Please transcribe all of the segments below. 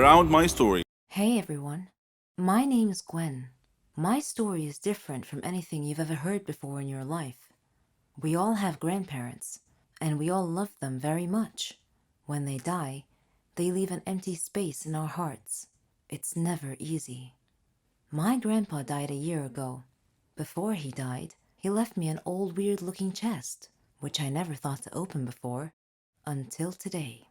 around my story. Hey everyone, my name is Gwen. My story is different from anything you've ever heard before in your life. We all have grandparents, and we all love them very much. When they die, they leave an empty space in our hearts. It's never easy. My grandpa died a year ago. Before he died, he left me an old weird-looking chest, which I never thought to open before, until today.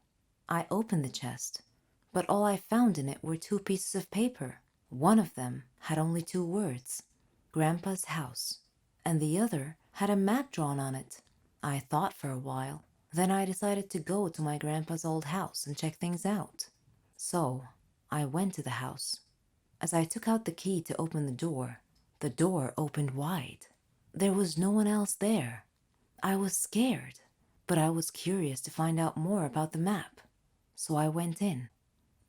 I opened the chest, but all I found in it were 2 pieces of paper. One of them had only 2 words, Grandpa's house, and the other had a map drawn on it. I thought for a while, then I decided to go to my grandpa's old house and check things out. So, I went to the house. As I took out the key to open the door opened wide. There was no one else there. I was scared, but I was curious to find out more about the map. So I went in.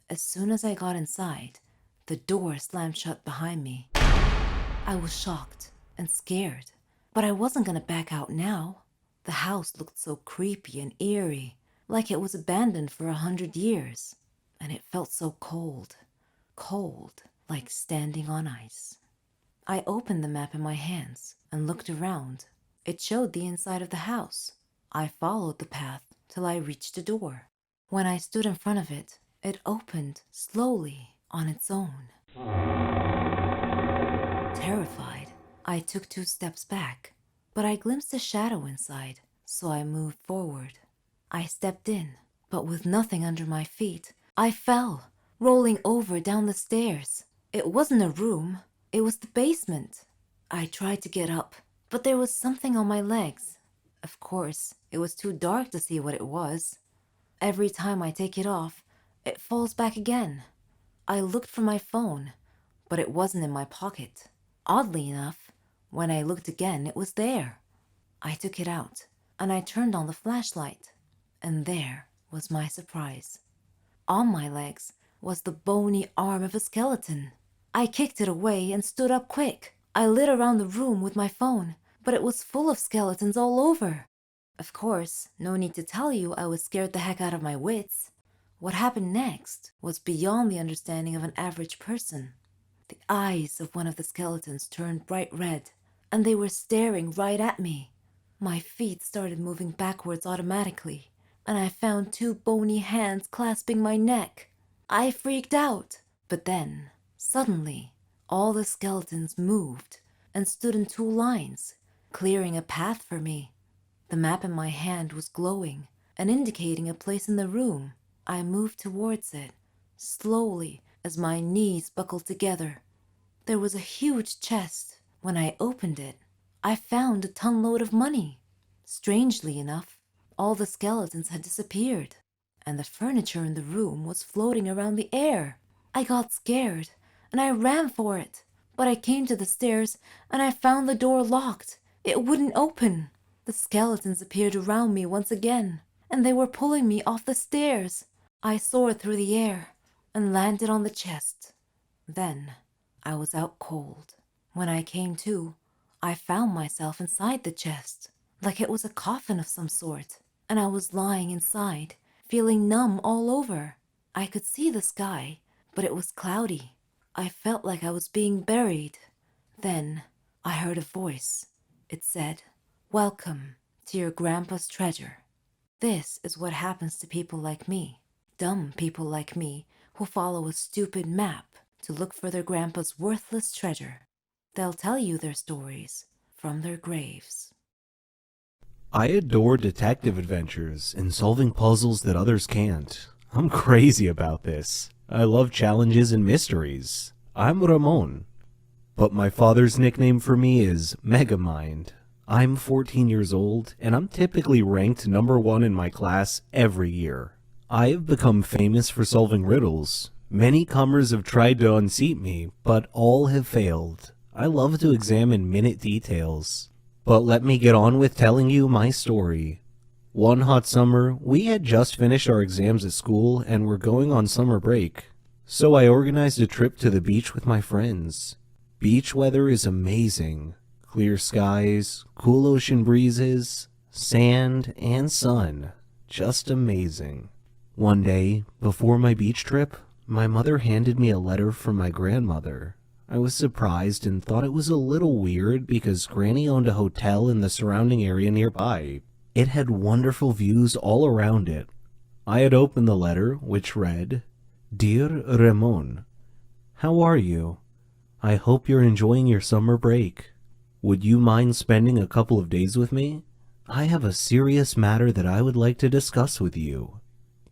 As soon as I got inside, the door slammed shut behind me. I was shocked and scared, but I wasn't gonna back out now. The house looked so creepy and eerie, like it was abandoned for 100 years, and it felt so cold, like standing on ice. I opened the map in my hands and looked around. It showed the inside of the house. I followed the path till I reached the door. When I stood in front of it, it opened slowly on its own. Terrified, I took 2 steps back, but I glimpsed a shadow inside, so I moved forward. I stepped in, but with nothing under my feet, I fell, rolling over down the stairs. It wasn't a room, it was the basement. I tried to get up, but there was something on my legs. Of course, it was too dark to see what it was. Every time I take it off, it falls back again. I looked for my phone, but it wasn't in my pocket. Oddly enough, when I looked again, it was there. I took it out, and I turned on the flashlight, and there was my surprise. On my legs was the bony arm of a skeleton. I kicked it away and stood up quick. I lit around the room with my phone, but it was full of skeletons all over. Of course, no need to tell you I was scared the heck out of my wits. What happened next was beyond the understanding of an average person. The eyes of one of the skeletons turned bright red, and they were staring right at me. My feet started moving backwards automatically, and I found 2 bony hands clasping my neck. I freaked out, but then, suddenly, all the skeletons moved and stood in 2 lines, clearing a path for me. The map in my hand was glowing and indicating a place in the room. I moved towards it, slowly, as my knees buckled together. There was a huge chest. When I opened it, I found a ton-load of money. Strangely enough, all the skeletons had disappeared, and the furniture in the room was floating around the air. I got scared, and I ran for it, but I came to the stairs, and I found the door locked. It wouldn't open. The skeletons appeared around me once again, and they were pulling me off the stairs. I soared through the air and landed on the chest. Then I was out cold. When I came to, I found myself inside the chest, like it was a coffin of some sort, and I was lying inside, feeling numb all over. I could see the sky, but it was cloudy. I felt like I was being buried. Then I heard a voice. It said, "Welcome to your grandpa's treasure." This is what happens to people like me, dumb people like me who follow a stupid map to look for their grandpa's worthless treasure. They'll tell you their stories from their graves. I adore detective adventures and solving puzzles that others can't. I'm crazy about this. I love challenges and mysteries. I'm Ramon, but my father's nickname for me is Megamind. I'm 14 years old, and I'm typically ranked number 1 in my class every year. I have become famous for solving riddles. Many comers have tried to unseat me, but all have failed. I love to examine minute details. But let me get on with telling you my story. One hot summer, we had just finished our exams at school and were going on summer break. So I organized a trip to the beach with my friends. Beach weather is amazing. Clear skies, cool ocean breezes, sand, and sun. Just amazing. One day, before my beach trip, my mother handed me a letter from my grandmother. I was surprised and thought it was a little weird because Granny owned a hotel in the surrounding area nearby. It had wonderful views all around it. I had opened the letter, which read, "Dear Ramon, how are you? I hope you're enjoying your summer break. Would you mind spending a couple of days with me? I have a serious matter that I would like to discuss with you.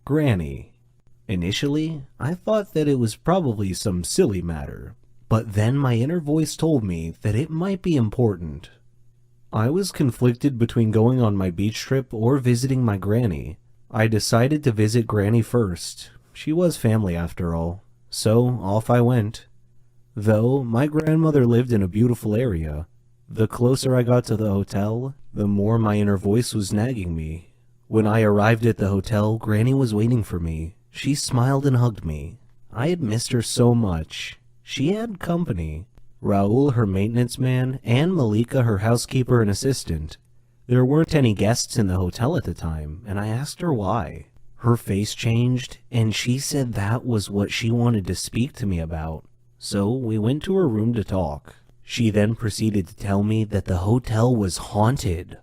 Granny." Initially, I thought that it was probably some silly matter, but then my inner voice told me that it might be important. I was conflicted between going on my beach trip or visiting my granny. I decided to visit Granny first. She was family after all, so off I went. Though my grandmother lived in a beautiful area, the closer I got to the hotel, the more my inner voice was nagging me. When I arrived at the hotel, Granny was waiting for me. She smiled and hugged me. I had missed her so much. She had company. Raul, her maintenance man, and Malika, her housekeeper and assistant. There weren't any guests in the hotel at the time, and I asked her why. Her face changed, and she said that was what she wanted to speak to me about. So we went to her room to talk. She then proceeded to tell me that the hotel was haunted.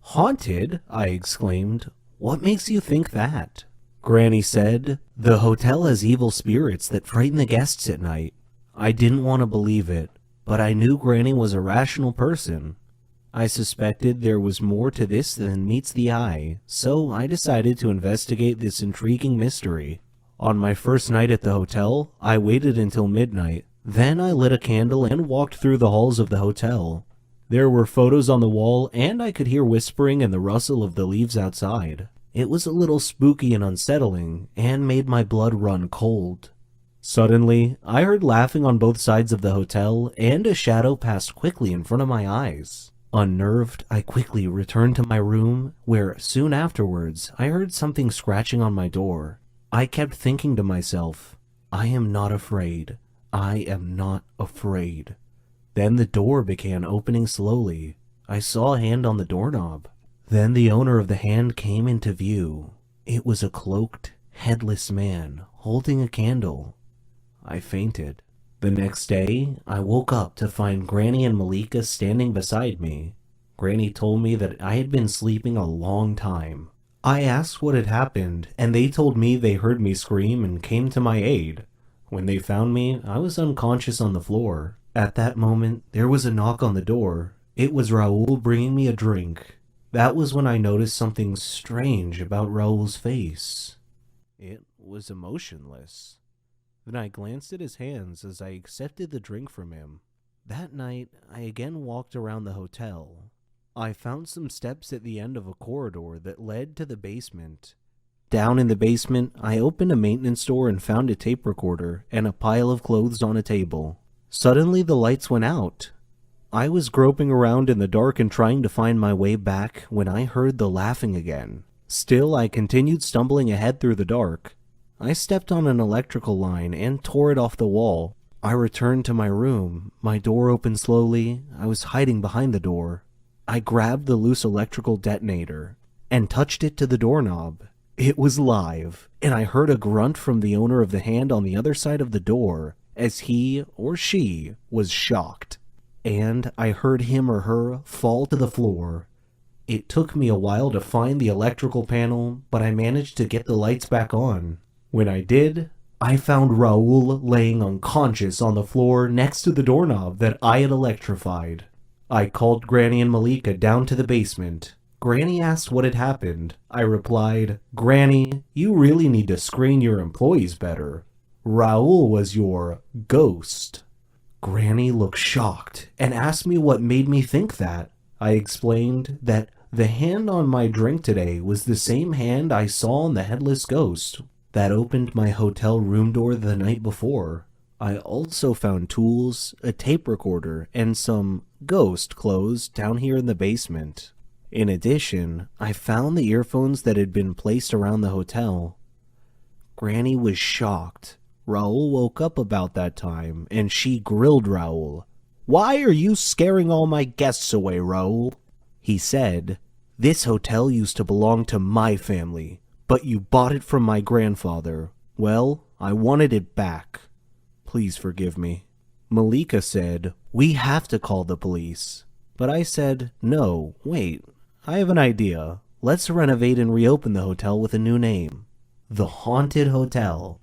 "Haunted?" I exclaimed. "What makes you think that?" Granny said, "The hotel has evil spirits that frighten the guests at night." I didn't want to believe it, but I knew Granny was a rational person. I suspected there was more to this than meets the eye, so I decided to investigate this intriguing mystery. On my first night at the hotel, I waited until midnight. Then I lit a candle and walked through the halls of the hotel. There were photos on the wall, and I could hear whispering and the rustle of the leaves outside. It was a little spooky and unsettling, and made my blood run cold. Suddenly, I heard laughing on both sides of the hotel, and a shadow passed quickly in front of my eyes. Unnerved, I quickly returned to my room, where soon afterwards I heard something scratching on my door. I kept thinking to myself, I am not afraid. I am not afraid. Then the door began opening slowly. I saw a hand on the doorknob. Then the owner of the hand came into view. It was a cloaked, headless man holding a candle. I fainted. The next day, I woke up to find Granny and Malika standing beside me. Granny told me that I had been sleeping a long time. I asked what had happened, and they told me they heard me scream and came to my aid. When they found me, I was unconscious on the floor. At that moment, there was a knock on the door. It was Raul bringing me a drink. That was when I noticed something strange about Raul's face. It was emotionless. Then I glanced at his hands as I accepted the drink from him. That night, I again walked around the hotel. I found some steps at the end of a corridor that led to the basement. Down in the basement, I opened a maintenance door and found a tape recorder and a pile of clothes on a table. Suddenly, the lights went out. I was groping around in the dark and trying to find my way back when I heard the laughing again. Still, I continued stumbling ahead through the dark. I stepped on an electrical line and tore it off the wall. I returned to my room. My door opened slowly. I was hiding behind the door. I grabbed the loose electrical detonator and touched it to the doorknob. It was live, and I heard a grunt from the owner of the hand on the other side of the door as he or she was shocked. And I heard him or her fall to the floor. It took me a while to find the electrical panel, but I managed to get the lights back on. When I did, I found Raul laying unconscious on the floor next to the doorknob that I had electrified. I called Granny and Malika down to the basement. Granny asked what had happened. I replied, "Granny, you really need to screen your employees better. Raul was your ghost." Granny looked shocked and asked me what made me think that. I explained that the hand on my drink today was the same hand I saw on the headless ghost that opened my hotel room door the night before. I also found tools, a tape recorder, and some ghost clothes down here in the basement. In addition, I found the earphones that had been placed around the hotel. Granny was shocked. Raul woke up about that time, and she grilled Raul. "Why are you scaring all my guests away, Raul?" He said, "This hotel used to belong to my family, but you bought it from my grandfather. Well, I wanted it back. Please forgive me. Malika said, we have to call the police. But I said, no, wait, I have an idea. Let's renovate and reopen the hotel with a new name. The Haunted Hotel.